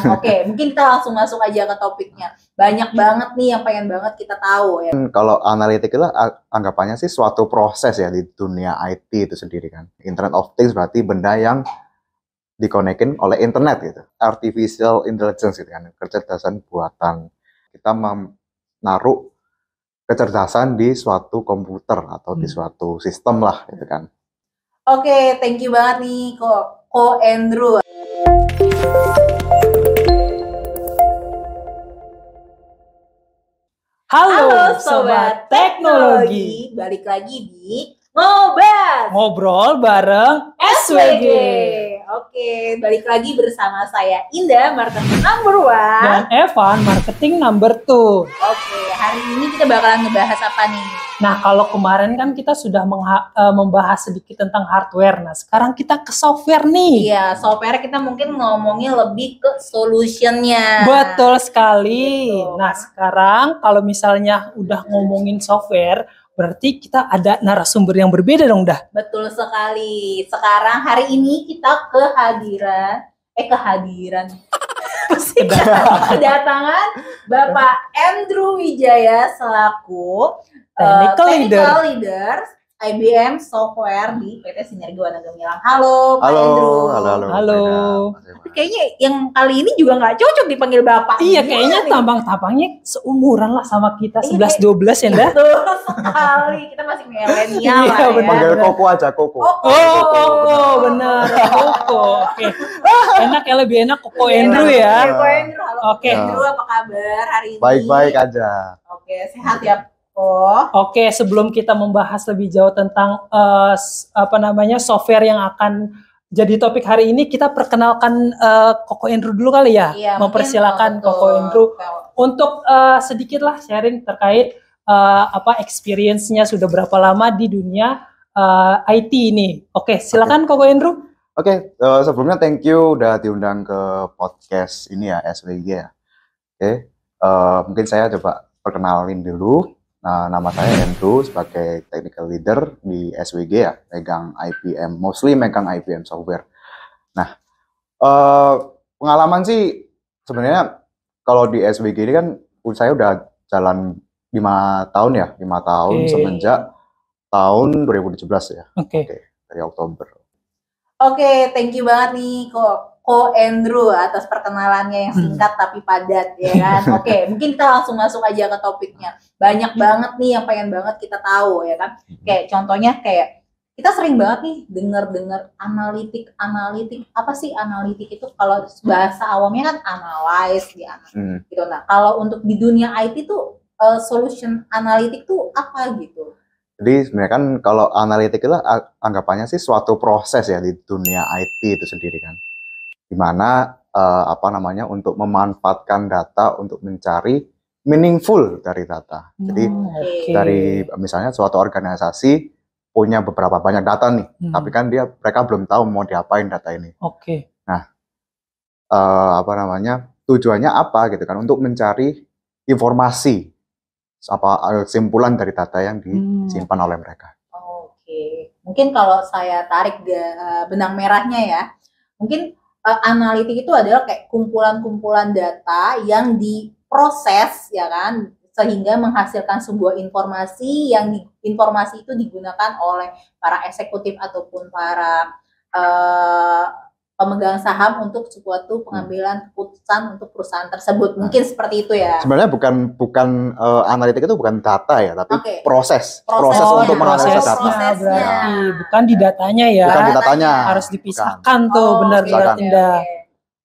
Oke, mungkin kita langsung masuk aja ke topiknya. Banyak banget nih yang pengen banget kita tahu ya. Kalau analitik itu anggapannya sih suatu proses ya di dunia IT itu sendiri kan. Internet of Things berarti benda yang dikonekin oleh internet gitu. Artificial intelligence gitu kan, kecerdasan buatan. Kita menaruh kecerdasan di suatu komputer atau di suatu sistem lah gitu kan. Oke, thank you banget nih Ko Andrew. Halo Sobat Teknologi, balik lagi di Ngobas ngobrol bareng SWG. Oke, balik lagi bersama saya Indah, marketing number one, Dan Evan, marketing number 2. Oke, hari ini kita bakalan ngebahas apa nih? Nah, kalau kemarin kan kita sudah membahas sedikit tentang hardware. Nah, sekarang kita ke software nih. Iya, software kita mungkin ngomongin lebih ke solutionnya. Betul sekali. Betul. Nah, sekarang kalau misalnya udah ngomongin software, berarti kita ada narasumber yang berbeda dong, dah. Betul sekali. Sekarang hari ini kita kedatangan Bapak Andrew Wijaya selaku Technical Leader IBM Software di PT Sinergi Wana Gemilang. Halo, Pak Andrew. Halo. Tapi kayaknya yang kali ini juga nggak cocok dipanggil Bapak. Iya, kayaknya tampang-tampangnya seumuran lah sama kita, 11-12 ya, Dah. Betul sekali. Kita masih milenial lah ya. Panggil Koko aja, Koko. Oh, benar. Koko. Oke. Enak ya, lebih enak Koko Andrew ya. Koko Andrew. Halo, Oke. Andrew, apa kabar hari ini? Baik-baik aja. Oke, sehat ya. Oke, sebelum kita membahas lebih jauh tentang software yang akan jadi topik hari ini, kita perkenalkan Koko Andrew dulu kali ya. Iya, mempersilakan Koko Andrew untuk sedikit lah sharing terkait experience-nya sudah berapa lama di dunia IT ini. Oke, silakan Koko Andrew. Oke, sebelumnya thank you udah diundang ke podcast ini ya, SWG ya. Oke, mungkin saya coba perkenalin dulu. Nah, nama saya Andrew sebagai Technical Leader di SWG ya, mostly megang IBM Software. Nah, pengalaman sih sebenarnya kalau di SWG ini kan saya udah jalan 5 tahun ya, 5 tahun semenjak tahun 2017 ya. Oke, dari Oktober. Oke, thank you banget nih Ko Andrew atas perkenalannya yang singkat tapi padat ya kan. Oke, mungkin kita langsung masuk aja ke topiknya. Banyak banget nih yang pengen banget kita tahu ya kan. Kayak contohnya kayak kita sering banget nih dengar analitik. Apa sih analitik itu? Kalau bahasa awamnya kan analyze ya. Gitu. Nah, kalau untuk di dunia IT tuh solution analitik tuh apa gitu? Jadi sebenarnya kan kalau analitik itu anggapannya sih suatu proses ya di dunia IT itu sendiri kan. Dimana untuk memanfaatkan data untuk mencari meaningful dari data. Jadi dari misalnya suatu organisasi punya beberapa banyak data nih, tapi kan mereka belum tahu mau diapain data ini. Nah, tujuannya apa gitu kan, untuk mencari informasi kesimpulan dari data yang disimpan oleh mereka. Oke, mungkin kalau saya tarik benang merahnya ya, mungkin analitik itu adalah kayak kumpulan-kumpulan data yang diproses ya kan, sehingga menghasilkan sebuah informasi yang informasi itu digunakan oleh para eksekutif ataupun para pemegang saham untuk suatu pengambilan keputusan untuk perusahaan tersebut. Mungkin seperti itu ya. Sebenarnya bukan analitik itu bukan data ya, tapi proses untuk menganalisa data. Berarti bukan di datanya ya. Bukan di datanya. Harus dipisahkan tuh, benar-benar Indah.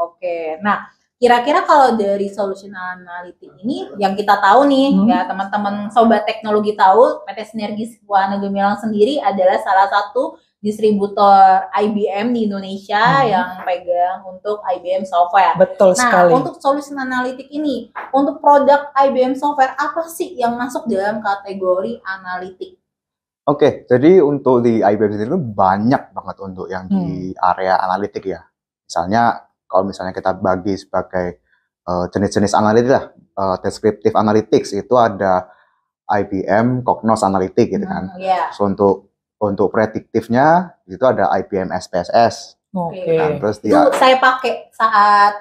Oke. Nah, kira-kira kalau dari solution analitik ini yang kita tahu nih, ya teman-teman sobat teknologi tahu, PT Sinergi Wana Gemilang sendiri adalah salah satu distributor IBM di Indonesia yang pegang untuk IBM Software. Betul sekali. Nah, untuk solution analitik ini, untuk produk IBM Software apa sih yang masuk dalam kategori analitik? Oke, jadi untuk di IBM sendiri banyak banget untuk yang di area analitik ya. Misalnya, kalau misalnya kita bagi sebagai jenis-jenis analitik lah, descriptive analytics itu ada IBM Cognos Analytics gitu kan. So, untuk prediktifnya itu ada IBM SPSS. Nah, terus itu saya pakai saat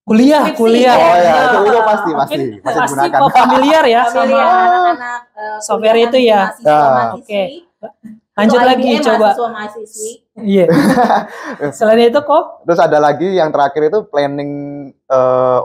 Kuliah. Skripsi. Oh ya, itu Mungkin pasti pasti digunakan. kok familiar ya Familiar sama anak-anak software kuliahan itu ya. mahasiswa-mahasiswi. Oke. Lanjut Untuk lagi IBM, coba. mahasiswa-mahasiswi. Iya. Selain itu kok Terus ada lagi yang terakhir itu planning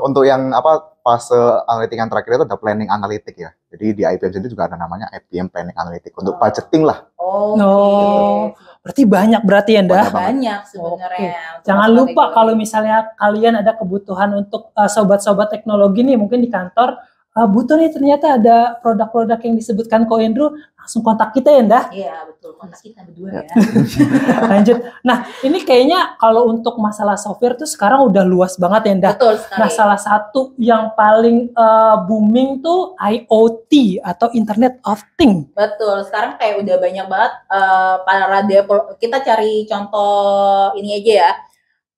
untuk yang apa fase analitik yang terakhir itu ada planning analitik ya. Jadi di IBM sendiri juga ada namanya IBM planning analitik untuk budgeting lah. Oh, berarti banyak berarti ya, Nda? Banyak sebenarnya. Untuk Jangan masalah lupa teknologi. kalau misalnya kalian ada kebutuhan untuk sobat-sobat teknologi nih, mungkin di kantor butuh nih ternyata ada produk-produk yang disebutkan Ko Andrew, langsung kontak kita ya, Nda. Iya betul, kontak kita berdua ya. Lanjut. Nah, ini kayaknya kalau untuk masalah software tuh sekarang udah luas banget ya, Nda. Betul sekali. Nah, salah satu yang paling booming tuh IoT atau Internet of Things. Betul, sekarang kayak udah banyak banget para developer, kita cari contoh ini aja ya.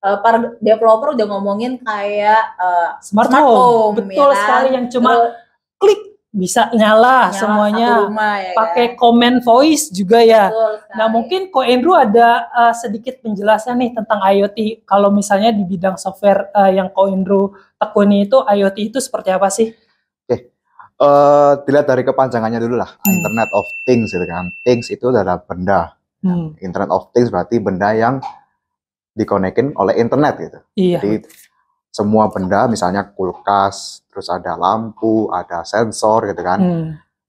Para developer udah ngomongin kayak Smart home, home. Betul ya kan? sekali, yang cuma klik bisa nyala semuanya. satu rumah, ya Pakai kan? comment voice juga ya. Betul sekali. Nah, mungkin Ko Andrew ada sedikit penjelasan nih tentang IoT. Kalau misalnya di bidang software yang Ko Andrew tekuni itu, IoT itu seperti apa sih? Dilihat dari kepanjangannya dulu lah, Internet of Things gitu kan. Things itu adalah benda. Internet of Things berarti benda yang dikonekin oleh internet gitu. Iya. Jadi semua benda, misalnya kulkas, terus ada lampu, ada sensor gitu kan,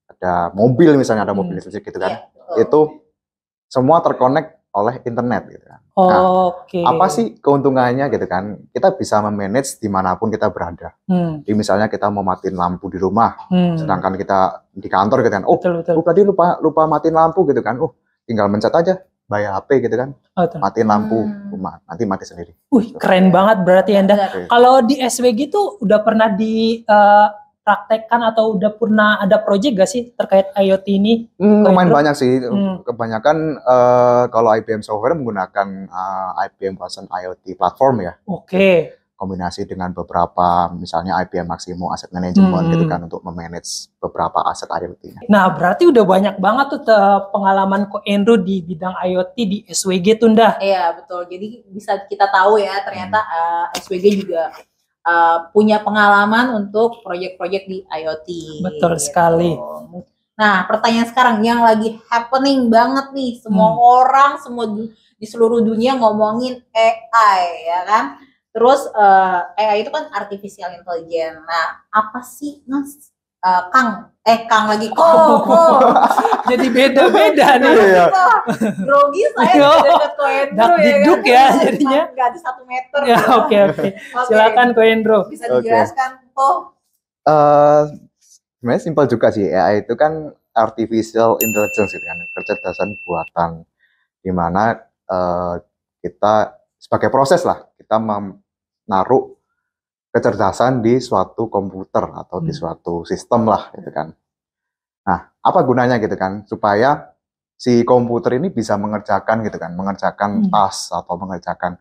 ada mobil misalnya, ada mobil listrik gitu kan, Iya, betul. itu semua terkonek oleh internet gitu kan. Oke. Apa sih keuntungannya gitu kan? Kita bisa memanage dimanapun kita berada. Jadi misalnya kita mau matiin lampu di rumah, sedangkan kita di kantor gitu kan, Betul. tadi lupa matiin lampu gitu kan, tinggal mencet aja, bayar HP gitu kan, matiin lampu rumah, nanti mati sendiri. Wih, keren banget berarti ya, Nda. Oke. Kalau di SWG tuh udah pernah dipraktekkan atau udah pernah ada project gak sih terkait IoT ini? Lumayan banyak sih. Kebanyakan kalau IBM Software menggunakan IBM Watson IoT platform ya. Oke. Kombinasi dengan beberapa misalnya IBM Maximo Asset Management gitu kan untuk memanage beberapa aset IoT. Nah, berarti udah banyak banget tuh pengalaman Ko Andrew di bidang IoT di SWG tuh, Nda. Iya betul. Jadi bisa kita tahu ya ternyata SWG juga punya pengalaman untuk proyek-proyek di IoT. Betul sekali. Nah, pertanyaan sekarang yang lagi happening banget nih, semua orang, semua di seluruh dunia ngomongin AI ya kan. Terus AI itu kan artificial intelligence. Nah, apa sih Mas Kang lagi kok. Jadi beda-beda nih. Iya. Grogi saya dekat Ko Andrew Dakdikduk ya jadinya. Enggak ada 1 meter. Ya, oke. Silakan Ko Andrew. Bisa dijelaskan kok. Sebenarnya simpel juga sih, AI itu kan artificial intelligence gitu kan, kecerdasan buatan, di mana kita sebagai proses lah, kita menaruh kecerdasan di suatu komputer atau di suatu sistem lah gitu kan. Nah, apa gunanya gitu kan? Supaya si komputer ini bisa mengerjakan gitu kan, mengerjakan task atau mengerjakan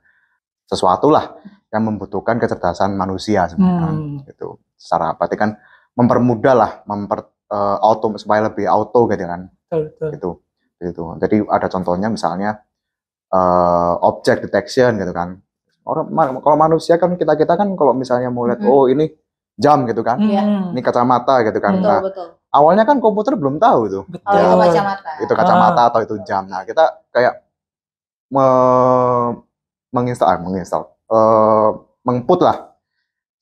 sesuatu lah yang membutuhkan kecerdasan manusia sebenarnya gitu. Secara berarti kan mempermudah lah, supaya lebih auto gitu kan. Betul. Gitu. Jadi ada contohnya misalnya object detection gitu kan. Kalau manusia kan kita kan kalau misalnya mau lihat ini jam gitu kan, ini kacamata gitu kan. Betul. Awalnya kan komputer belum tahu itu. Itu kacamata. Itu kacamata atau itu jam. Nah kita kayak menginput lah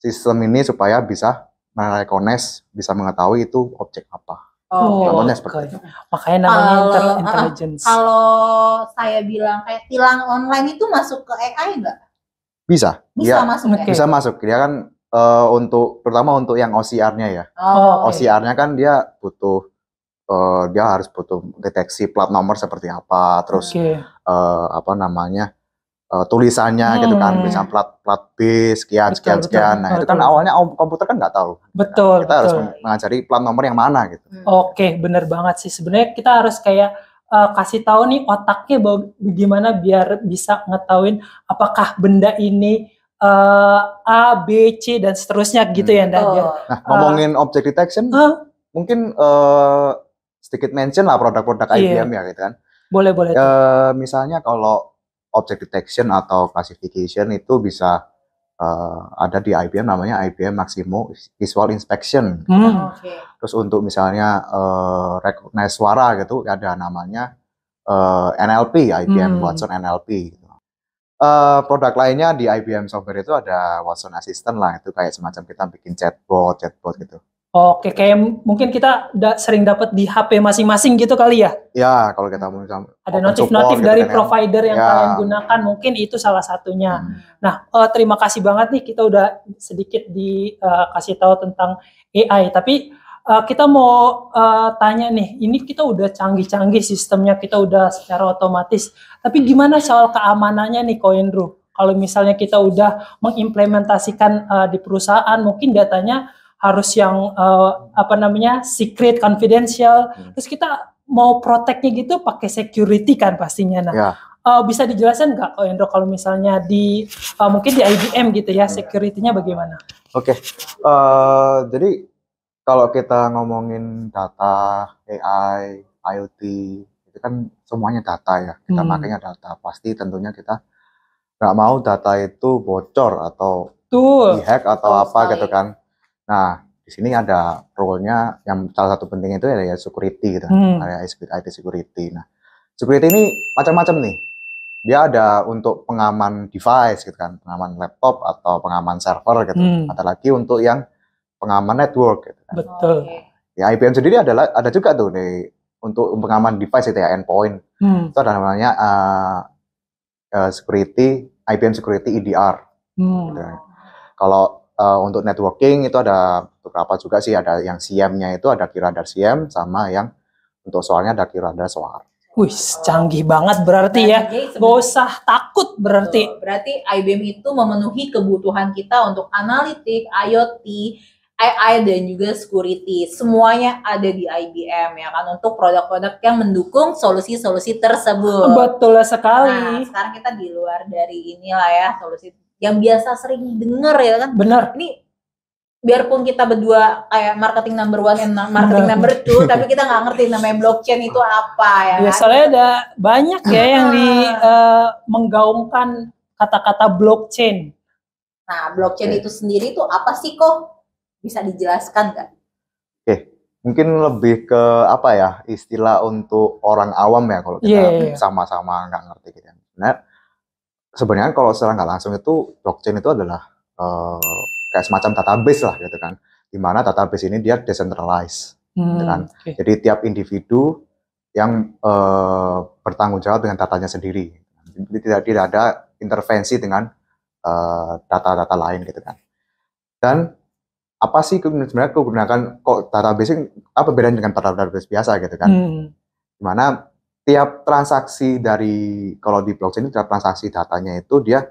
sistem ini supaya bisa merecognize, bisa mengetahui itu objek apa. Contohnya seperti itu. Makanya namanya intelligence. Kalau saya bilang kayak tilang online itu masuk ke AI nggak? Bisa Masuk ya? Bisa masuk. Dia kan terutama untuk yang OCR-nya ya. OCR-nya kan dia butuh dia harus butuh deteksi plat nomor seperti apa, terus tulisannya gitu kan, bisa plat B sekian. Nah, itu kan awalnya komputer kan nggak tahu. Betul. Kita harus mengajari plat nomor yang mana gitu. Oke, bener banget sih. Sebenarnya kita harus kayak kasih tahu nih otaknya bagaimana biar bisa ngetahuin apakah benda ini A, B, C dan seterusnya gitu ya, Nda. Nah, ngomongin object detection, mungkin sedikit mention lah produk-produk IBM ya gitu kan. Boleh. Misalnya kalau object detection atau classification itu bisa ada di IBM namanya IBM Maximo Visual Inspection. Oke. Terus untuk misalnya recognize suara gitu ada namanya NLP, IBM Watson NLP. Gitu. Produk lainnya di IBM software itu ada Watson Assistant lah, itu kayak semacam kita bikin chatbot gitu. Oke, kayak mungkin kita sering dapat di HP masing-masing gitu kali ya? Ya, kalau kita mau ada notif-notif gitu dari kan, provider yang ya. Kalian gunakan, mungkin itu salah satunya. Nah, terima kasih banget nih, kita udah sedikit dikasih tahu tentang AI. Tapi kita mau tanya nih, ini kita udah canggih-canggih sistemnya, kita udah secara otomatis. Tapi gimana soal keamanannya nih, Ko Andrew? Kalau misalnya kita udah mengimplementasikan di perusahaan, mungkin datanya harus yang secret, confidential. Terus kita mau protect-nya gitu pakai security kan pastinya. Nah, bisa dijelaskan nggak, Ko Andrew, kalau misalnya mungkin di IBM gitu ya, security-nya bagaimana? Oke. Jadi kalau kita ngomongin data, AI, IoT, itu kan semuanya data ya. Kita makanya data. Pasti tentunya kita nggak mau data itu bocor atau dihack atau apa gitu kan. Nah, di sini ada role-nya yang salah satu penting itu ya security gitu. Area IT security. Nah, security ini macam-macam nih. Dia ada untuk pengaman device gitu kan, pengaman laptop atau pengaman server gitu. Ada lagi untuk yang pengaman network gitu kan. Betul. Ya, IBM sendiri ada juga tuh untuk pengaman device itu ya, endpoint. Itu ada namanya security, IBM Security EDR. Gitu. Kalau untuk networking itu ada beberapa juga sih, ada yang SIEM-nya itu ada QRadar SIEM, sama yang untuk soalnya ada QRadar SOAR. Wih, canggih banget berarti ya. Gak usah takut berarti. Berarti IBM itu memenuhi kebutuhan kita untuk analitik, IoT, AI dan juga security. Semuanya ada di IBM ya kan, untuk produk-produk yang mendukung solusi-solusi tersebut. Betul sekali. Nah, sekarang kita di luar dari inilah ya, solusi yang biasa sering denger ya kan. Benar. Ini biarpun kita berdua kayak marketing number one and marketing number two, tapi kita nggak ngerti namanya blockchain itu apa ya. Ya, soalnya ada banyak ya yang menggaungkan kata-kata blockchain. Nah, blockchain itu sendiri itu apa sih, kok? Bisa dijelaskan nggak? Oke, mungkin lebih ke apa ya, istilah untuk orang awam ya, kalau kita sama-sama nggak ngerti gitu. Nah, sebenarnya kalau secara nggak langsung itu blockchain itu adalah kayak semacam database lah gitu kan, dimana database ini dia decentralized gitu kan. Jadi tiap individu yang bertanggung jawab dengan datanya sendiri, tidak ada intervensi dengan data-data lain gitu kan. Dan apa sih sebenarnya kegunaan kok database ini, apa bedanya dengan database biasa gitu kan? Dimana tiap transaksi kalau di blockchain itu tiap transaksi datanya itu dia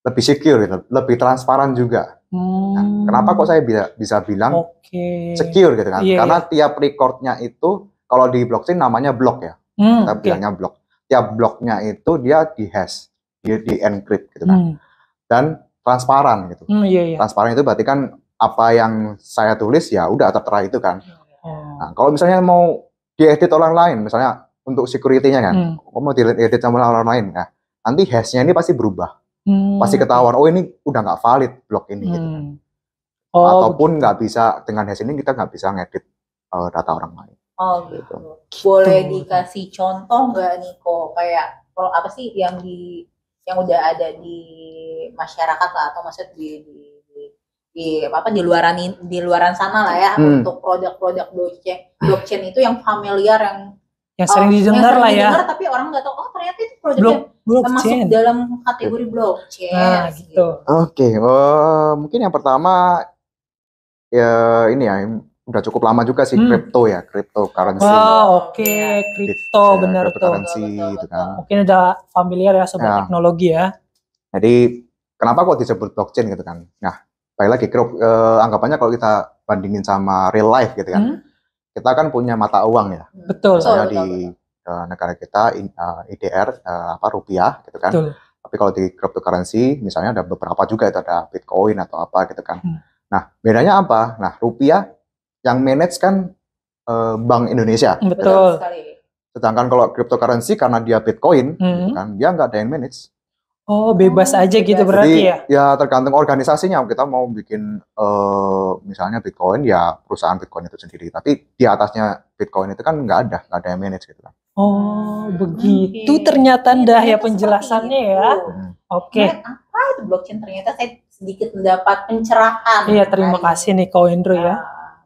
lebih secure gitu, lebih transparan juga. Nah, kenapa kok saya bisa bilang secure gitu kan? Karena tiap recordnya itu kalau di blockchain namanya blok ya, kita bilangnya blok. Tiap bloknya itu dia di-hash, dia di-encrypt gitu kan, dan transparan gitu. Transparan itu berarti kan apa yang saya tulis ya udah tertera itu kan. Nah, kalau misalnya mau diedit orang lain, misalnya untuk security-nya kan, mau diedit sama orang lain, nah nanti hash-nya ini pasti berubah. Pasti ketahuan, oh ini udah nggak valid blok ini gitu kan. Ataupun nggak bisa, dengan hash ini kita nggak bisa ngedit data orang lain. Oh gitu. Boleh dikasih contoh nggak nih, kok kayak kalau apa sih yang udah ada di masyarakat lah, atau maksud di luaran sana lah ya, untuk produk-produk blockchain itu yang familiar, yang sering didengar lah ya. Tapi orang nggak tahu, oh ternyata itu produknya masuk dalam kategori blockchain. Nah, gitu. Oke, mungkin yang pertama ya ini ya, udah cukup lama juga sih, crypto ya, cryptocurrency. Crypto benar tuh. Cryptocurrency itu kan. Mungkin udah familiar ya sobat teknologi ya. Jadi kenapa kok disebut blockchain gitu kan? Nah, baik lagi anggapannya kalau kita bandingin sama real life gitu kan. Kita kan punya mata uang ya. Betul. Misalnya di negara kita IDR rupiah gitu kan. Tapi kalau di cryptocurrency misalnya ada beberapa juga, itu ada Bitcoin atau apa gitu kan. Nah, bedanya apa? Nah, rupiah yang manage kan Bank Indonesia. Betul. Sekali. Sedangkan kalau cryptocurrency karena dia Bitcoin gitu kan, dia nggak ada yang manage. Oh, bebas Oh, aja gitu bebas. berarti Jadi ya? ya tergantung organisasinya. Kita mau bikin misalnya Bitcoin ya perusahaan Bitcoin itu sendiri. Tapi di atasnya Bitcoin itu kan nggak ada yang manage gitu kan. Oh, begitu Oke. ternyata Iya, Ndah ya ternyata penjelasannya seperti ya. itu. Hmm. Oke. Menarik, apa itu blockchain? Ternyata saya sedikit mendapat pencerahan. Iya, terima hari kasih ini. nih Ko Hendro ya.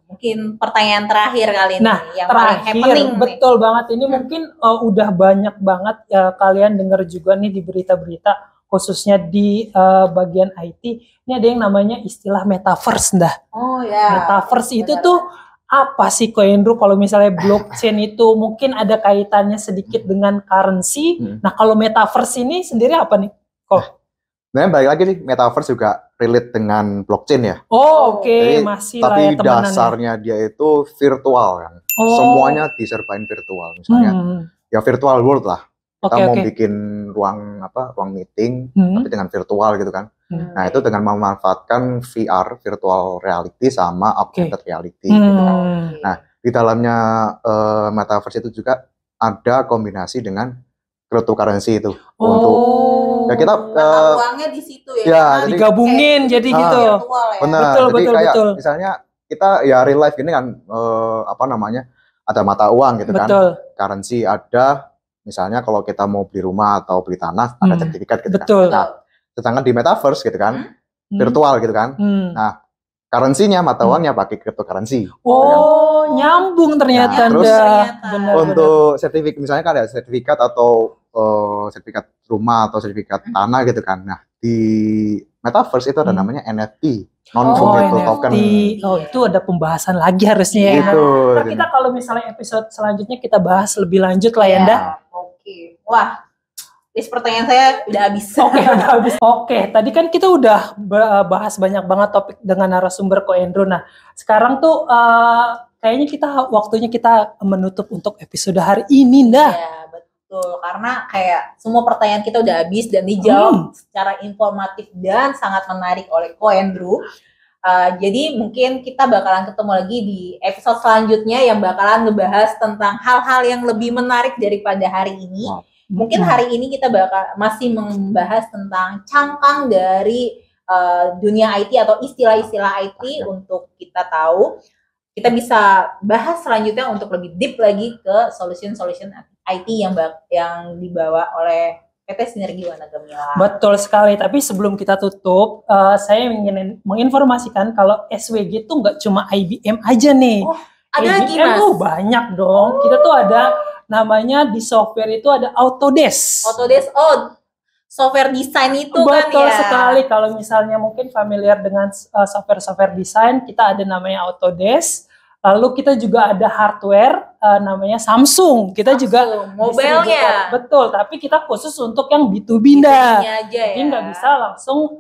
Mungkin pertanyaan terakhir kali ini Nah, yang paling terakhir, happening nih. betul banget. Ini mungkin udah banyak banget kalian dengar juga nih di berita-berita, khususnya di bagian IT. Ini ada yang namanya istilah metaverse, Ndah. Oh ya. Metaverse itu benar. tuh apa sih Ko Hendro? Kalau misalnya blockchain itu mungkin ada kaitannya sedikit dengan currency. Nah, kalau metaverse ini sendiri apa nih? Kok? Nah, balik lagi nih, metaverse juga relate dengan blockchain ya. Oh, oke, Jadi, masih lah tapi ya temenannya. dasarnya dia itu virtual kan. Oh. Semuanya diserbain virtual. Misalnya ya virtual world lah. Kita Oke, mau oke. bikin ruang meeting tapi dengan virtual gitu kan. Nah, itu dengan memanfaatkan VR, virtual reality sama augmented reality gitu kan. Nah, di dalamnya metaverse itu juga ada kombinasi dengan cryptocurrency itu untuk ya kita mata uangnya di situ ya. ya, kan? jadi digabungin jadi gitu. Virtual ya. benar. Betul, Jadi betul, kayak betul. misalnya kita ya real life gini kan apa namanya? Ada mata uang gitu kan. Betul. Currency ada, misalnya kalau kita mau beli rumah atau beli tanah ada sertifikat gitu Betul. kan. Nah, sedangkan di metaverse gitu kan, virtual gitu kan. Nah, currency-nya mata uangnya pakai cryptocurrency. Oh, nyambung ternyata. Nah, terus benar, untuk sertifikat misalnya kan ada sertifikat atau sertifikat rumah atau sertifikat tanah gitu kan. Nah, di metaverse itu ada namanya NFT, non fungible token. Oh, itu ada pembahasan lagi harusnya ya. Gitu. Ntar kita kalau misalnya episode selanjutnya kita bahas lebih lanjut lah ya, Ndah. Oke. Wah, list pertanyaan saya udah habis. Oke, udah habis. Oke, tadi kan kita udah bahas banyak banget topik dengan narasumber Ko Hendro. Nah, sekarang tuh kayaknya waktunya kita menutup untuk episode hari ini, Ndah. Ya, betul. Karena kayak semua pertanyaan kita udah habis dan dijawab secara informatif dan sangat menarik oleh Ko Hendro. Jadi mungkin kita bakalan ketemu lagi di episode selanjutnya yang bakalan ngebahas tentang hal-hal yang lebih menarik daripada hari ini. Mungkin hari ini kita masih membahas tentang cangkang dari dunia IT atau istilah-istilah IT untuk kita tahu. Kita bisa bahas selanjutnya untuk lebih deep lagi ke solution-solution IT yang dibawa oleh PT Sinergi Wana Gemilang. Betul sekali, tapi sebelum kita tutup, saya ingin menginformasikan kalau SWG itu nggak cuma IBM aja nih. Oh, ada lagi, IBM Mas? tuh banyak dong. Kita tuh ada namanya di software itu ada Autodesk. Autodesk, software desain itu kan ya. Betul sekali, kalau misalnya mungkin familiar dengan software desain, kita ada namanya Autodesk. Lalu kita juga ada hardware namanya Samsung. Kita juga mobilnya. Betul, tapi kita khusus untuk yang B2B Ndah. Jadi nggak bisa langsung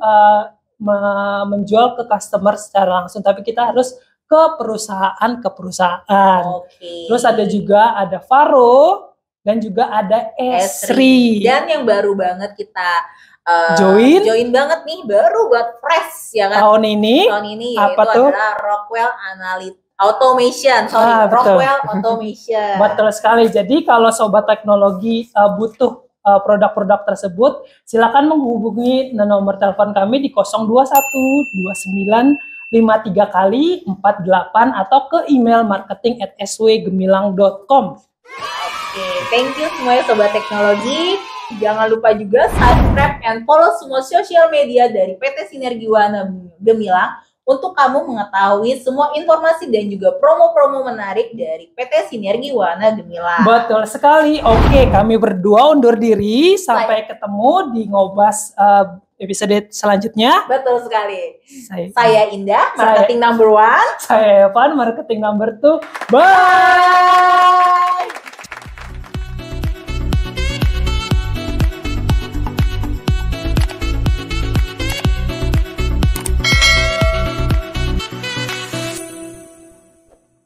menjual ke customer secara langsung, tapi kita harus ke perusahaan. Terus ada juga ada Faro dan juga ada Esri. Dan yang baru banget kita join banget nih, baru buat fresh ya kan. Tahun ini apa yaitu tuh? Adalah Rockwell Automation. Rockwell Automation. Betul sekali. Jadi kalau sobat teknologi butuh produk-produk tersebut, silakan menghubungi nomor telepon kami di 0212953 kali 48 atau ke email marketing@swgemilang.com. Oke, thank you semuanya sobat teknologi. Jangan lupa juga subscribe and follow semua sosial media dari PT Sinergi Wana Gemilang untuk kamu mengetahui semua informasi dan juga promo-promo menarik dari PT Sinergi Wana Gemilang. Betul sekali. Oke, kami berdua undur diri. Sampai ketemu di Ngobas episode selanjutnya. Betul sekali. Saya Indah, marketing number 1. Saya Evan, marketing number 2. Bye!